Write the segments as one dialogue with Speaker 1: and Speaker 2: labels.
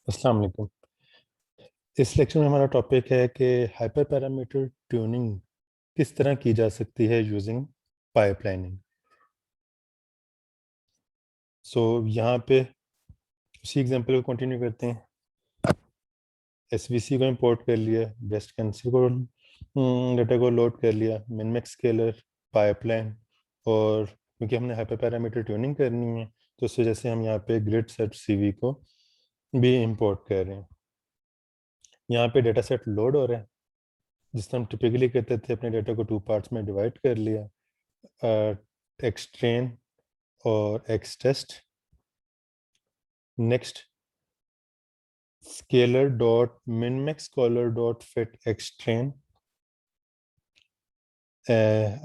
Speaker 1: अस्सलाम वालेकुम। इस लेक्चर में हमारा टॉपिक है कि हाइपर पैरामीटर ट्यूनिंग किस तरह की जा सकती है यूजिंग पाइपलाइनिंग। यहाँ पे उसी एग्जांपल को कंटिन्यू करते हैं। एसवीसी को इंपोर्ट कर लिया, ब्रेस्ट कैंसर को डाटा को लोड कर लिया, मिनमैक्स स्केलर, पाइपलाइन, और क्योंकि हमने हाइपर पैरामीटर ट्यूनिंग करनी है तो इस वजह से हम यहाँ पे ग्रिड सेट सीवी को भी इंपोर्ट कर रहे हैं। यहाँ पे डेटा सेट लोड हो रहा है, जिस तरह हम टिपिकली कहते थे, अपने डेटा को 2 पार्ट्स में डिवाइड कर लिया, एक्स ट्रेन और X test. Next, scaler dot min max scaler dot fit X train.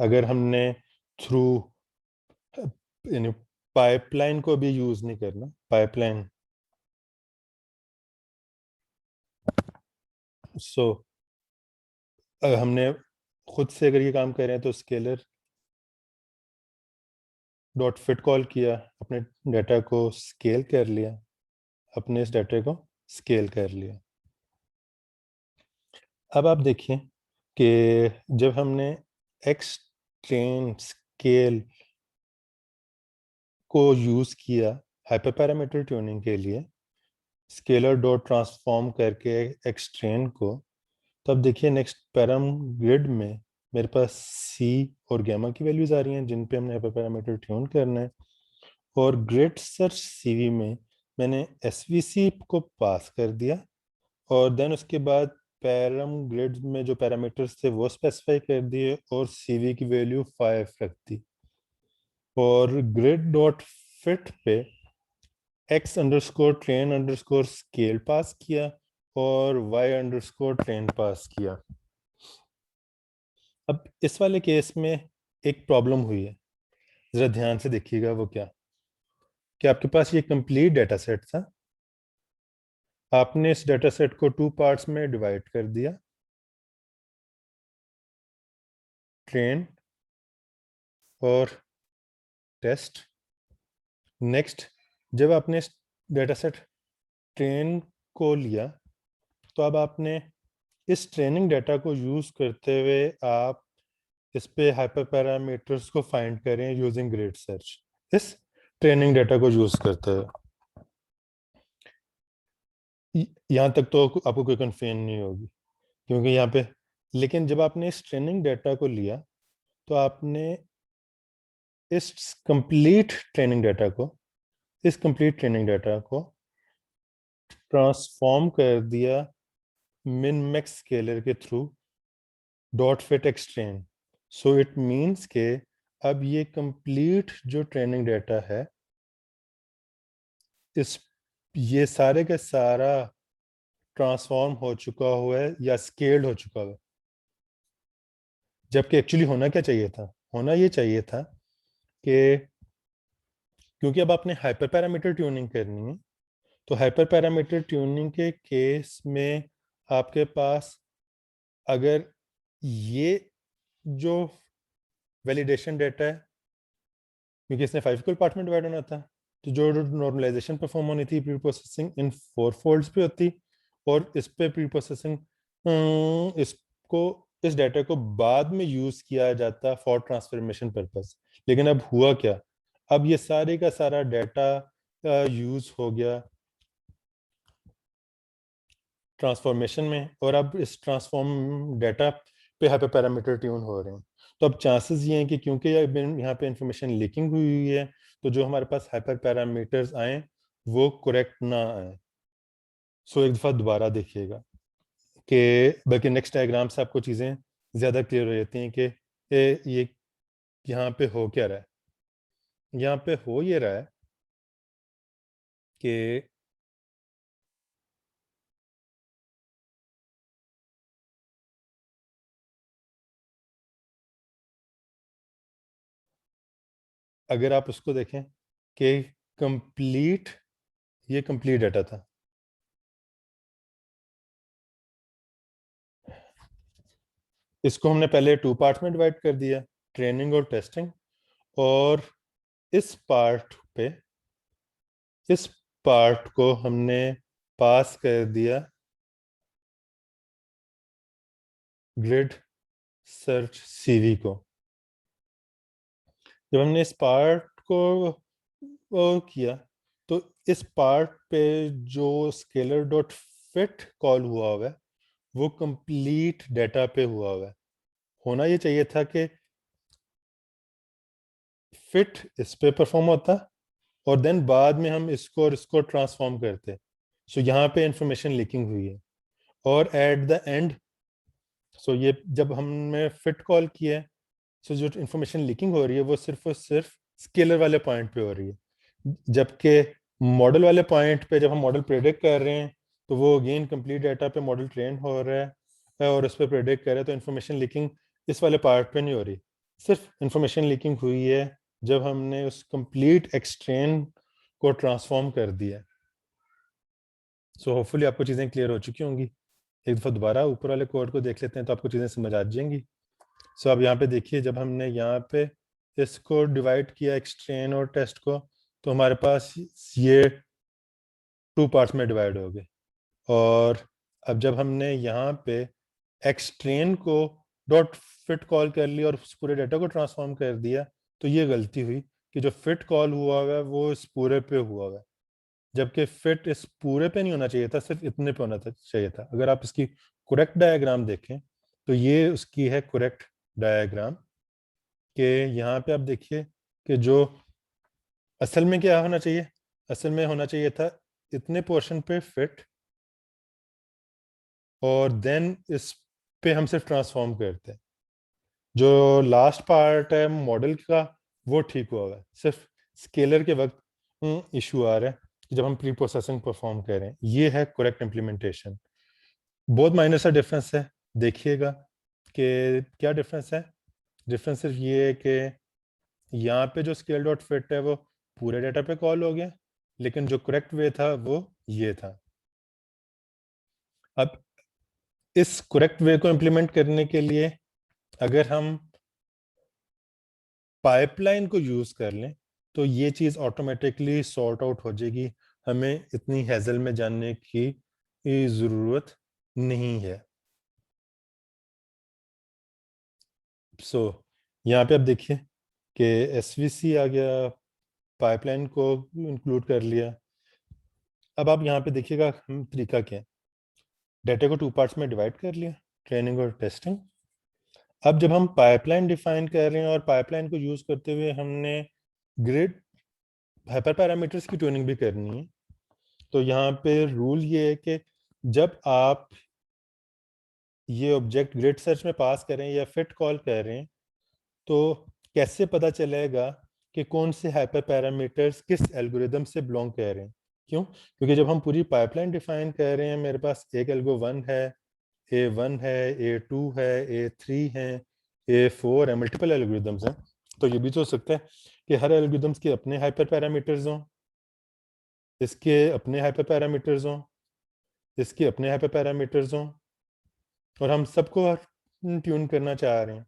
Speaker 1: अगर हमने थ्रू यानी पाइपलाइन को भी यूज नहीं करना, पाइपलाइन हमने खुद से अगर ये काम कर रहे हैं तो स्केलर डॉट फिट कॉल किया, अपने डाटा को स्केल कर लिया, अपने इस डाटा को स्केल कर लिया। अब आप देखिए कि जब हमने एक्स ट्रेन स्केल को यूज़ किया हाइपर पैरामीटर ट्यूनिंग के लिए, स्केलर डॉट ट्रांसफॉर्म करके एक्स ट्रेन को, तब देखिए नेक्स्ट पैराम ग्रिड में मेरे पास सी और गैमा की वैल्यूज आ रही हैं जिन पे हमने हाइपर पैरामीटर ट्यून करना है। और ग्रिड सर्च सीवी में मैंने एसवीसी को पास कर दिया और देन उसके बाद पैरम ग्रिड में जो पैरामीटर्स थे वो स्पेसिफाई कर दिए और सीवी की वैल्यू 5 रख दी। और ग्रिड डॉट फिट पे X underscore train underscore scale pass किया और वाई अंडरस्कोर ट्रेन पास किया। अब इस वाले केस में एक प्रॉब्लम हुई है, जरा ध्यान से देखिएगा। वो क्या, कि आपके पास ये कंप्लीट डेटा सेट था, आपने इस डेटा सेट को 2 पार्ट्स में डिवाइड कर दिया, ट्रेन और टेस्ट। नेक्स्ट, जब आपने इस डेटा सेट ट्रेन को लिया तो अब आपने इस ट्रेनिंग डाटा को यूज करते हुए आप इस पे हाइपर पैरामीटर्स को फाइंड करें यूजिंग ग्रिड सर्च, इस ट्रेनिंग डाटा को यूज करते हुए। यहाँ तक तो आपको कोई कन्फ्यूजन नहीं होगी, क्योंकि यहाँ पे, लेकिन जब आपने इस ट्रेनिंग डाटा को लिया तो आपने इस कंप्लीट ट्रेनिंग डाटा को, इस कंप्लीट ट्रेनिंग डाटा को ट्रांसफॉर्म कर दिया मिन मैक्स स्केलर के through dot fit एक्सट्रेन। So it means के अब ये कंप्लीट जो ट्रेनिंग डाटा है, इस ये सारे का सारा ट्रांसफॉर्म हो चुका हुआ है या स्केल्ड हो चुका हुआ है। जबकि एक्चुअली होना क्या चाहिए था, होना ये चाहिए था कि क्योंकि अब आपने हाइपर पैरामीटर ट्यूनिंग करनी है, तो हाइपर पैरामीटर ट्यूनिंग के केस में आपके पास अगर ये जो वैलिडेशन डाटा है, क्योंकि इसने 5 इक्वल पार्ट में डिवाइड होना था, तो जो नॉर्मलाइजेशन परफॉर्म होनी थी प्री प्रोसेसिंग इन 4 फोल्ड्स पे होती, और इस पे प्री प्रोसेसिंग इसको, इस डाटा को बाद में यूज किया जाता फॉर ट्रांसफॉर्मेशन पर्पस। लेकिन अब हुआ क्या, अब ये सारे का सारा डाटा यूज हो गया ट्रांसफॉर्मेशन में, और अब इस ट्रांसफॉर्म डाटा पे हाइपर पैरामीटर ट्यून हो रहे हैं। तो अब चांसेस ये हैं कि क्योंकि यहाँ पे इंफॉर्मेशन लीकिंग हुई है, तो जो हमारे पास हाइपर पैरामीटर्स आए वो करेक्ट ना आए। सो एक दफ़ा दोबारा देखिएगा कि, बल्कि नेक्स्ट डायग्राम से आपको चीज़ें ज़्यादा क्लियर हो जाती हैं कि ये यहाँ पे हो क्या रहा है। यहाँ पे हो ये रहा है कि अगर आप उसको देखें कि कंप्लीट, ये कंप्लीट डाटा था, इसको हमने पहले 2 पार्ट्स में डिवाइड कर दिया, ट्रेनिंग और टेस्टिंग। और इस पार्ट पे, इस पार्ट को हमने पास कर दिया ग्रिड सर्च सीवी को। जब हमने इस पार्ट को वो किया तो इस पार्ट पे जो स्केलर डॉट फिट कॉल हुआ है वो कंप्लीट डाटा पे हुआ है। होना ये चाहिए था कि फिट इस पे परफॉर्म होता और देन बाद में हम इसको और इसको ट्रांसफॉर्म करते। सो यहाँ पे इंफॉर्मेशन लीकिंग हुई है और एट द एंड सो ये जब हमने फिट कॉल किया है सो जो इंफॉर्मेशन लीकिंग हो रही है वो सिर्फ और सिर्फ स्केलर वाले पॉइंट पे हो रही है, जबकि मॉडल वाले पॉइंट पे जब हम मॉडल प्रेडिक्ट कर रहे हैं तो वो अगेन कंप्लीट डाटा पे मॉडल ट्रेन हो रहा है और उस पर प्रेडिक्ट कर रहा है। तो इंफॉर्मेशन लीकिंग इस वाले पार्ट पे नहीं हो रही, सिर्फ इंफॉर्मेशन लीकिंग हुई है जब हमने उस कंप्लीट एक्सट्रेन को ट्रांसफॉर्म कर दिया। सो होपफुली आपको चीज़ें क्लियर हो चुकी होंगी। एक दफ़ा दोबारा ऊपर वाले कोड को देख लेते हैं तो आपको चीज़ें समझ आ जाएंगी। सो अब यहाँ पे देखिए जब हमने यहाँ पे इसको डिवाइड किया एक्सट्रेन और टेस्ट को तो हमारे पास ये 2 पार्ट्स में डिवाइड हो गए। और अब जब हमने यहाँ पे एक्सट्रेन को डॉट फिट कॉल कर लिया और उस पूरे डाटा को ट्रांसफॉर्म कर दिया तो ये गलती हुई कि जो फिट कॉल हुआ है वो इस पूरे पे हुआ है, जबकि फिट इस पूरे पे नहीं होना चाहिए था, सिर्फ इतने पे होना चाहिए था। अगर आप इसकी करेक्ट डायग्राम देखें तो ये उसकी है करेक्ट डायग्राम कि यहाँ पे आप देखिए कि जो असल में क्या होना चाहिए, असल में होना चाहिए था इतने पोर्शन पे फिट और देन इस पे हम सिर्फ ट्रांसफॉर्म करते हैं। जो लास्ट पार्ट है मॉडल का वो ठीक हुआ है, सिर्फ स्केलर के वक्त इशू आ रहा है जब हम प्री प्रोसेसिंग परफॉर्म कर रहे हैं। ये है करेक्ट इम्प्लीमेंटेशन। बहुत माइनर सा डिफरेंस है, देखिएगा कि क्या डिफरेंस है। डिफरेंस सिर्फ ये है कि यहाँ पे जो स्केल डॉट फिट है वो पूरे डाटा पे कॉल हो गया, लेकिन जो करेक्ट वे था वो ये था। अब इस करेक्ट वे को इम्प्लीमेंट करने के लिए अगर हम पाइपलाइन को यूज कर लें तो ये चीज ऑटोमेटिकली सॉर्ट आउट हो जाएगी, हमें इतनी हैजल में जानने की जरूरत नहीं है। सो यहाँ पे आप देखिए कि एसवीसी आ गया, पाइपलाइन को इंक्लूड कर लिया। अब आप यहाँ पे देखिएगा हम तरीका क्या है, डाटा को 2 पार्ट्स में डिवाइड कर लिया, ट्रेनिंग और टेस्टिंग। अब जब हम पाइपलाइन डिफाइन कर रहे हैं और पाइपलाइन को यूज करते हुए हमने ग्रिड हाइपर पैरामीटर्स की ट्यूनिंग भी करनी है, तो यहाँ पे रूल ये है कि जब आप ये ऑब्जेक्ट ग्रिड सर्च में पास करें या फिट कॉल कर रहे हैं तो कैसे पता चलेगा कि कौन से हाइपर पैरामीटर्स किस एल्गोरिदम से बिलोंग कर रहे हैं। क्यों? क्योंकि जब हम पूरी पाइपलाइन डिफाइन कर रहे हैं, मेरे पास एक एल्गो 1 है, A1 है, A2 है, A3 है, A4 है, मल्टीपल एल्गोरिदम्स हैं। तो ये भी तो हो सकता है कि हर एल्गोरिदम्स के अपने हाइपर पैरामीटर्स हों, इसके अपने हाइपर पैरामीटर्स हों, इसके अपने हाइपर पैरामीटर्स हों और हम सबको ट्यून करना चाह रहे हैं।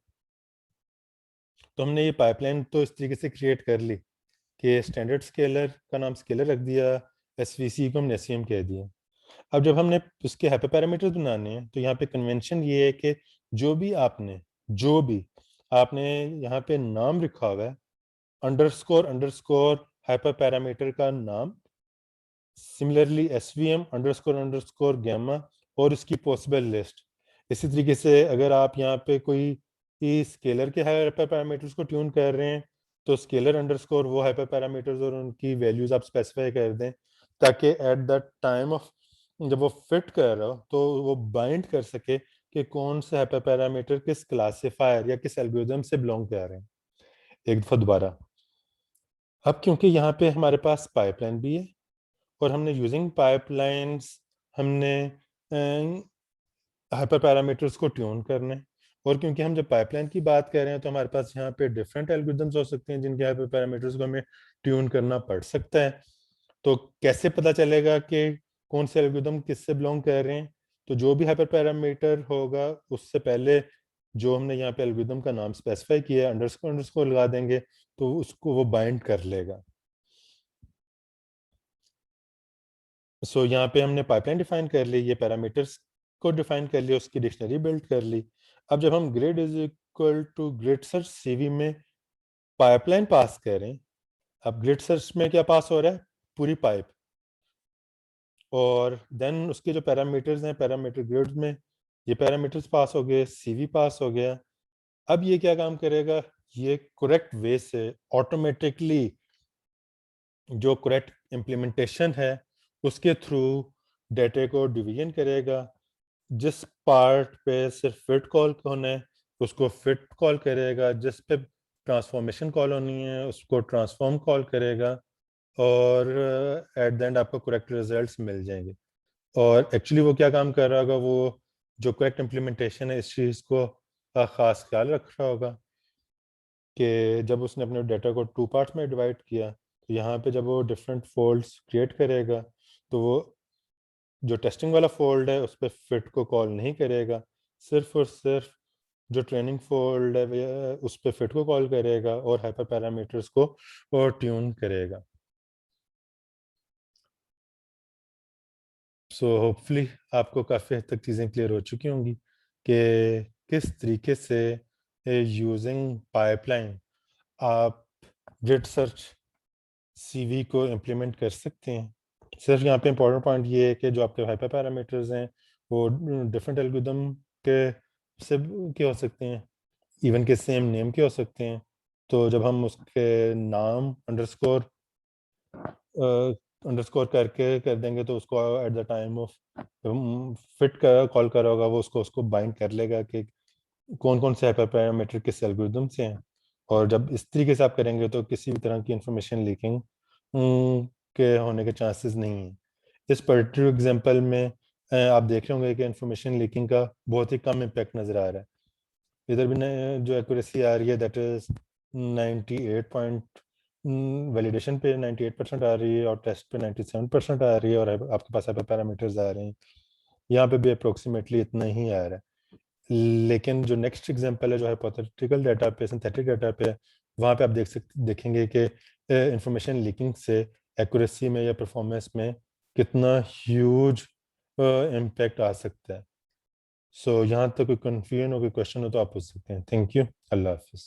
Speaker 1: तो हमने ये पाइपलाइन तो इस तरीके से क्रिएट कर ली कि स्टैंडर्ड स्केलर का नाम स्केलर रख दिया, एसवीसी को हमने एसवीएम कह दिया। अब जब हमने उसके हाइपर पैरामीटर्स बनाने हैं तो यहाँ पे कन्वेंशन ये है कि जो भी आपने यहाँ पे नाम लिखा हुआ है अंडरस्कोर अंडरस्कोर हाइपर पैरामीटर का नाम, similarly SVM underscore underscore gamma और उसकी पॉसिबल लिस्ट। इसी तरीके से अगर आप यहाँ पे कोई स्केलर के हाइपर पैरामीटर्स को ट्यून कर रहे हैं तो स्केलर अंडरस्कोर वो हाइपर पैरामीटर्स और उनकी वैल्यूज आप स्पेसिफाई कर दें ताकि एट द टाइम ऑफ जब वो फिट कर रहा हो तो वो बाइंड कर सके कि कौन से हाइपर पैरामीटर किस क्लासिफायर या किस एल्गोरिथम से बिलोंग कर रहे हैं। एक दफा दोबारा, अब क्योंकि यहाँ पे हमारे पास पाइपलाइन भी है और हमने यूजिंग पाइपलाइंस हमने हाइपर पैरामीटर्स को ट्यून करना है, और क्योंकि हम जब पाइपलाइन की बात कर रहे हैं तो हमारे पास यहाँ पे डिफरेंट एल्गोरिथम्स हो सकते हैं जिनके हाइपर पैरामीटर्स को हमें ट्यून करना पड़ सकता है। तो कैसे पता चलेगा कि कौन से एल्गोरिथम किससे बिलोंग कर रहे हैं? तो जो भी हाइपर पैरामीटर होगा उससे पहले जो हमने यहाँ पे एल्गोरिथम का नाम स्पेसिफाई किया है अंडरस्कोर अंडरस्कोर लगा देंगे तो उसको वो बाइंड कर लेगा। सो यहाँ पे हमने पाइपलाइन डिफाइन कर ली, ये पैरामीटर्स को डिफाइन कर लिया, उसकी डिक्शनरी बिल्ड कर ली। अब जब हम grid is equal to grid search CV में पाइपलाइन पास करें, अब ग्रिड सर्च में क्या पास हो रहा है, पूरी पाइप, और देन उसके जो पैरामीटर्स हैं पैरामीटर ग्रिड में ये पैरामीटर्स पास हो गए, सीवी पास हो गया। अब ये क्या काम करेगा, ये करेक्ट वे से ऑटोमेटिकली जो करेक्ट इम्प्लीमेंटेशन है उसके थ्रू डेटा को डिवीजन करेगा। जिस पार्ट पे सिर्फ फिट कॉल होना है उसको फिट कॉल करेगा, जिस पे ट्रांसफॉर्मेशन कॉल होनी है उसको ट्रांसफॉर्म कॉल करेगा, और एट द एंड आपको करेक्ट रिजल्ट्स मिल जाएंगे। और एक्चुअली वो क्या काम कर रहा होगा, वो जो करेक्ट इम्प्लीमेंटेशन है इस चीज़ को ख़ास ख्याल रख रहा होगा कि जब उसने अपने डेटा को 2 पार्ट्स में डिवाइड किया तो यहाँ पे जब वो डिफरेंट फोल्ड्स क्रिएट करेगा तो वो जो टेस्टिंग वाला फोल्ड है उस पर फिट को कॉल नहीं करेगा, सिर्फ और सिर्फ जो ट्रेनिंग फोल्ड है उस पर फिट को कॉल करेगा और हाइपर पैरामीटर्स को और ट्यून करेगा। सो होपफुली आपको काफ़ी हद तक चीज़ें क्लियर हो चुकी होंगी कि किस तरीके से यूजिंग पाइपलाइन आप ग्रिड सर्च सीवी को इम्प्लीमेंट कर सकते हैं। सिर्फ यहाँ पे इम्पोर्टेंट पॉइंट ये है कि जो आपके हाइपर पैरामीटर्स हैं वो डिफरेंट एल्गोरिदम के से के हो सकते हैं, इवन के सेम नेम के हो सकते हैं। तो जब हम उसके नाम अंडरस्कोर करके कर देंगे तो उसको at the time of fit का कॉल करा होगा वो उसको बाइंड कर लेगा कि कौन कौन से हाइपर पैरामीटर किस एल्गोरिदम से हैं। और जब इस तरीके से आप करेंगे तो किसी भी तरह की इंफॉर्मेशन लीकिंग के होने के चांसेस नहीं हैं। इस पर्टिकुलर एग्जांपल में आप देख रहे होंगे कि इंफॉर्मेशन लीकिंग का बहुत ही कम इम्पैक्ट नज़र आ रहा है। इधर भी जो एक्यूरेसी आ रही है दैट इज 98 पॉइंट, वैलिडेशन पे 98% आ रही है और टेस्ट पे 97% आ रही है, और आपके पास हाइपर पैरामीटर्स आ रहे हैं यहाँ पे भी अप्रोक्सीमेटली इतना ही आ रहा है। लेकिन जो नेक्स्ट एग्जांपल है जो हाइपोथेटिकल डाटा पे सिंथेटिक डाटा पे, वहाँ पे आप देखेंगे कि इंफॉर्मेशन लीकिंग से एक्यूरेसी में या परफॉर्मेंस में कितना ह्यूज इम्पैक्ट आ सकता है। सो यहाँ तक कोई कन्फ्यूजन हो, कोई क्वेश्चन हो तो आप पूछ सकते हैं। Thank you. अल्लाह हाफिज़।